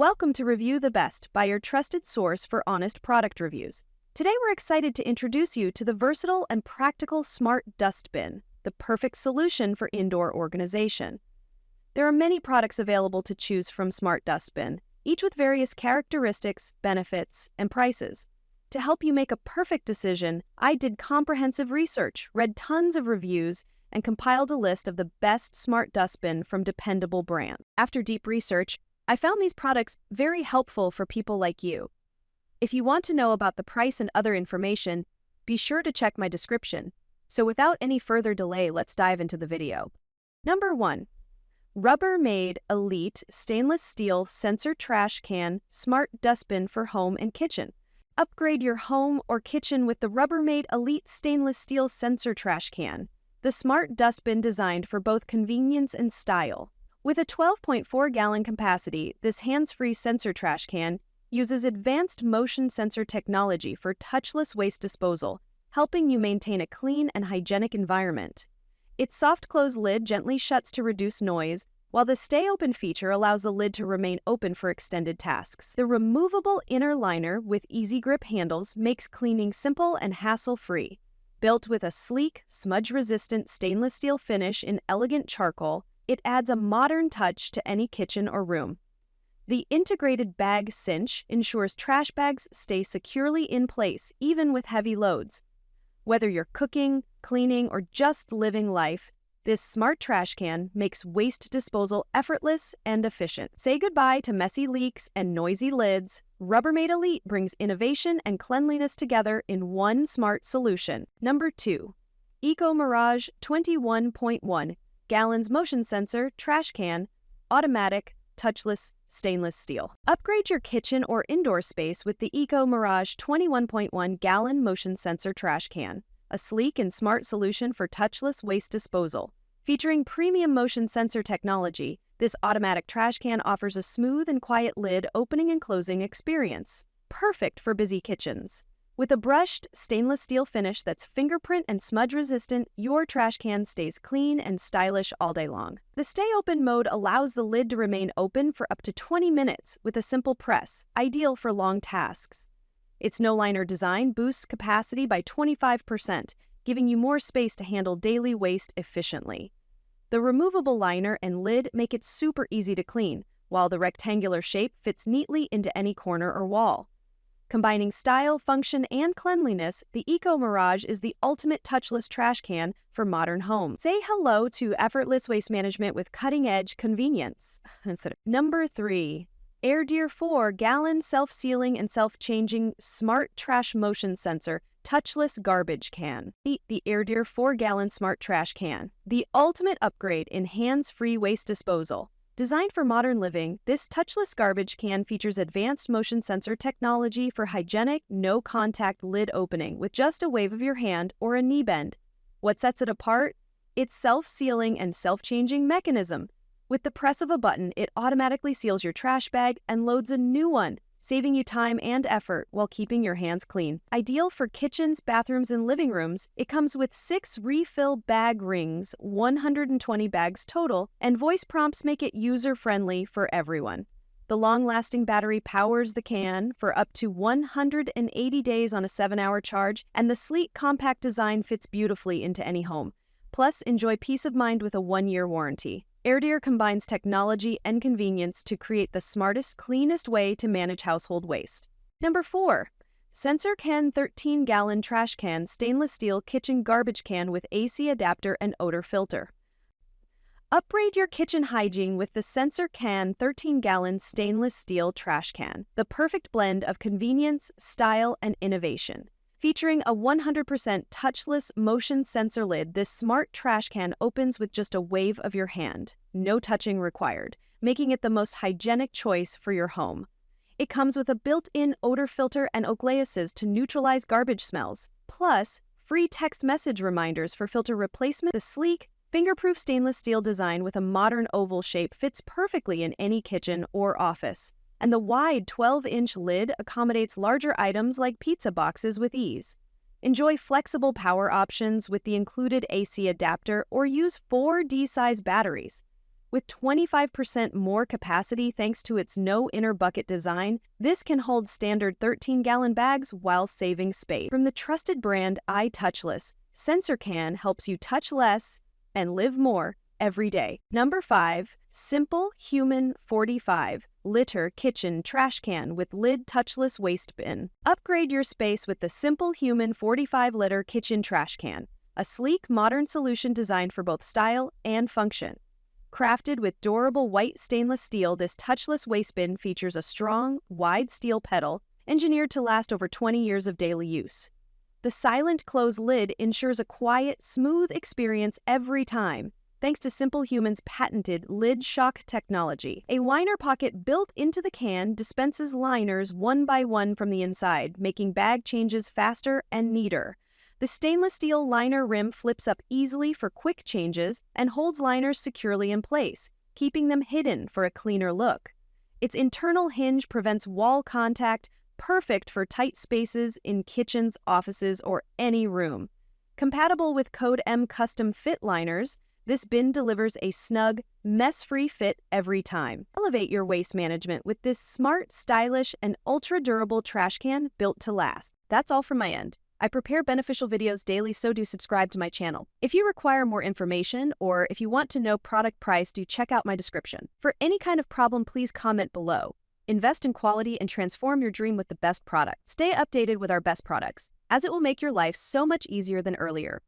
Welcome to Review the Best by your trusted source for honest product reviews. Today we're excited to introduce you to the versatile and practical Smart Dustbin, the perfect solution for indoor organization. There are many products available to choose from Smart Dustbin, each with various characteristics, benefits, and prices. To help you make a perfect decision, I did comprehensive research, read tons of reviews, and compiled a list of the best Smart Dustbin from dependable brands. After deep research, I found these products very helpful for people like you. If you want to know about the price and other information, be sure to check my description. So without any further delay, let's dive into the video. Number 1. Rubbermaid Elite Stainless Steel Sensor Trash Can Smart Dustbin for Home and Kitchen. Upgrade your home or kitchen with the Rubbermaid Elite Stainless Steel Sensor Trash Can, the smart dustbin designed for both convenience and style. With a 12.4-gallon capacity, this hands-free sensor trash can uses advanced motion sensor technology for touchless waste disposal, helping you maintain a clean and hygienic environment. Its soft-close lid gently shuts to reduce noise, while the Stay Open feature allows the lid to remain open for extended tasks. The removable inner liner with easy grip handles makes cleaning simple and hassle-free. Built with a sleek, smudge-resistant stainless steel finish in elegant charcoal, it adds a modern touch to any kitchen or room. The integrated bag cinch ensures trash bags stay securely in place even with heavy loads. Whether you're cooking, cleaning, or just living life, this smart trash can makes waste disposal effortless and efficient. Say goodbye to messy leaks and noisy lids. Rubbermaid Elite brings innovation and cleanliness together in one smart solution. Number 2. Ecomirage 21.1 Gallons Motion Sensor Trash Can, Automatic, Touchless, Stainless Steel. Upgrade your kitchen or indoor space with the Ecomirage 21.1 Gallon Motion Sensor Trash Can, a sleek and smart solution for touchless waste disposal. Featuring premium motion sensor technology, this automatic trash can offers a smooth and quiet lid opening and closing experience, perfect for busy kitchens. With a brushed stainless steel finish that's fingerprint and smudge resistant, your trash can stays clean and stylish all day long. The Stay Open mode allows the lid to remain open for up to 20 minutes with a simple press, ideal for long tasks. Its no-liner design boosts capacity by 25%, giving you more space to handle daily waste efficiently. The removable liner and lid make it super easy to clean, while the rectangular shape fits neatly into any corner or wall. Combining style, function, and cleanliness, the Ecomirage is the ultimate touchless trash can for modern homes. Say hello to effortless waste management with cutting-edge convenience. Number 3. Airdeer 4-gallon self-sealing and self-changing smart trash motion sensor touchless garbage can. The Airdeer 4-gallon smart trash can, the ultimate upgrade in hands-free waste disposal. Designed for modern living, this touchless garbage can features advanced motion sensor technology for hygienic, no-contact lid opening with just a wave of your hand or a knee bend. What sets it apart? Its self-sealing and self-changing mechanism. With the press of a button, it automatically seals your trash bag and loads a new one, saving you time and effort while keeping your hands clean. Ideal for kitchens, bathrooms, and living rooms, it comes with 6 refill bag rings, 120 bags total, and voice prompts make it user-friendly for everyone. The long-lasting battery powers the can for up to 180 days on a 7-hour charge, and the sleek, compact design fits beautifully into any home. Plus, enjoy peace of mind with a 1-year warranty. Airdear combines technology and convenience to create the smartest, cleanest way to manage household waste. Number 4. SensorCan 13-gallon trash can stainless steel kitchen garbage can with AC adapter and odor filter. Upgrade your kitchen hygiene with the SensorCan 13-gallon stainless steel trash can, the perfect blend of convenience, style, and innovation. Featuring a 100% touchless motion sensor lid, this smart trash can opens with just a wave of your hand. No touching required, making it the most hygienic choice for your home. It comes with a built-in odor filter and oglaises to neutralize garbage smells. Plus, free text message reminders for filter replacement. The sleek, finger-proof stainless steel design with a modern oval shape fits perfectly in any kitchen or office. And the wide 12-inch lid accommodates larger items like pizza boxes with ease. Enjoy flexible power options with the included AC adapter or use 4 D-size batteries. With 25% more capacity thanks to its no inner bucket design, this can hold standard 13-gallon bags while saving space. From the trusted brand Touchless, SensorCan helps you touch less and live more every day. Number 5. SimpleHuman 45 Liter Kitchen Trash Can with Lid Touchless Waste Bin. Upgrade your space with the SimpleHuman 45-liter kitchen trash can, a sleek, modern solution designed for both style and function. Crafted with durable white stainless steel, this touchless waste bin features a strong, wide steel pedal engineered to last over 20 years of daily use. The silent close lid ensures a quiet, smooth experience every time, thanks to SimpleHuman's patented lid shock technology. A liner pocket built into the can dispenses liners one by one from the inside, making bag changes faster and neater. The stainless steel liner rim flips up easily for quick changes and holds liners securely in place, keeping them hidden for a cleaner look. Its internal hinge prevents wall contact, perfect for tight spaces in kitchens, offices, or any room. Compatible with Code M custom fit liners, this bin delivers a snug, mess-free fit every time. Elevate your waste management with this smart, stylish, and ultra-durable trash can built to last. That's all from my end. I prepare beneficial videos daily, so do subscribe to my channel. If you require more information or if you want to know product price, do check out my description. For any kind of problem, please comment below. Invest in quality and transform your dream with the best product. Stay updated with our best products, as it will make your life so much easier than earlier.